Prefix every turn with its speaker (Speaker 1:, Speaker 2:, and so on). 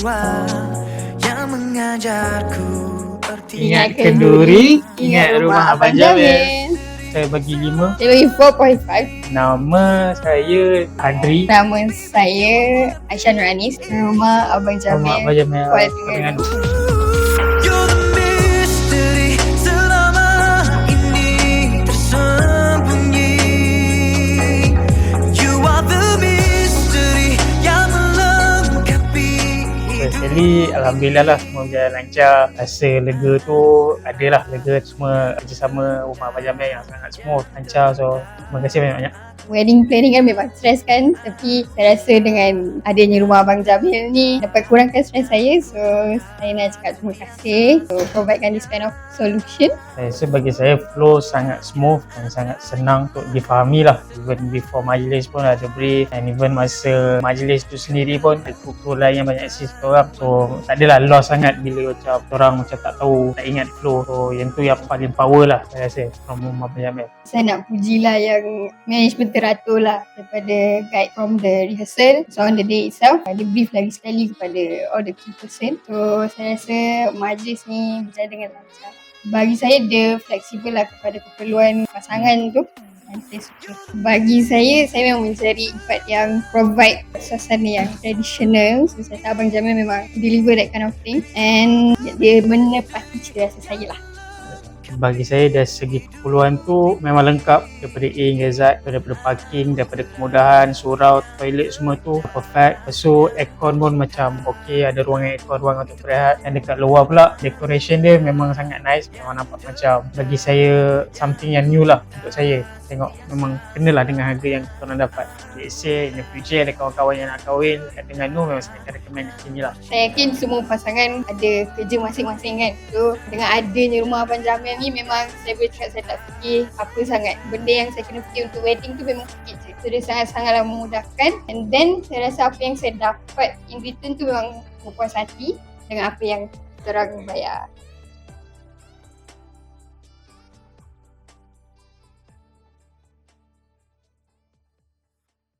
Speaker 1: tua yang mengajarku arti.
Speaker 2: Ingat kenduri, ingat rumah Abang Jamil. Saya bagi 5.
Speaker 3: Saya bagi 4.5.
Speaker 2: Nama saya Adri.
Speaker 3: Nama saya Aisyah Nuranis. Rumah Abang Jamil.
Speaker 2: Rumah Abang Jamil.
Speaker 3: Kuala
Speaker 2: Terengganu.
Speaker 1: You're the mystery selama ini tersembunyi. You are the mystery yang melengkapi.
Speaker 2: Sekali Alhamdulillah lah semua berjalan lancar. Rasa lega tu adalah lega semua kerjasama rumah Abang Jamil yang sangat smooth, lancar. So terima kasih banyak-banyak.
Speaker 3: Wedding planning kan memang stres kan, tapi saya rasa dengan adanya rumah Abang Jamil ni dapat kurangkan stres saya. So saya nak cakap terima kasih so providekan this kind of solution.
Speaker 2: Saya rasa bagi saya flow sangat smooth dan sangat senang untuk difahami lah. Even before majlis pun ada brief, and even masa majlis tu sendiri pun ada kru lain yang banyak assist korang. So tak adalah lost sangat bila orang macam tak tahu, tak ingat flow. So yang tu yang paling power lah saya rasa from rumah Abang Jamil.
Speaker 3: Saya nak pujilah yang management teratur lah daripada guide from the rehearsal. So on the day itself, ada brief lagi sekali kepada all the key person. So saya rasa majlis ni berjalan dengan lancar. Bagi saya dia fleksibel lah kepada keperluan pasangan tu. Dan saya suka. Bagi saya memang mencari tempat yang provide suasana yang traditional. So saya rasa Abang Jamil memang deliver that kind of thing. And dia menepati cita rasa saya lah.
Speaker 2: Bagi saya dari segi keperluan tu memang lengkap, daripada A hingga Z, daripada parking, daripada kemudahan, surau, toilet semua tu perfect. Lepas tu aircon pun macam okey, ada ruangan aircon, ruangan untuk berehat. Dan dekat luar pula decoration dia memang sangat nice, memang nampak macam bagi saya something yang new lah untuk saya. Tengok memang kenalah dengan harga yang korang dapat. Let's say in the future ada kawan-kawan yang nak kahwin kat Terengganu, memang saya akan recommend kat sini lah.
Speaker 3: Saya yakin semua pasangan ada kerja masing-masing kan. So dengan adanya rumah Abang Jamil ni memang saya boleh cakap saya tak fikir apa sangat. Benda yang saya kena fikir untuk wedding tu memang sikit je. So dia sangat-sangatlah memudahkan. And then saya rasa apa yang saya dapat in return tu memang berpuas hati dengan apa yang korang bayar.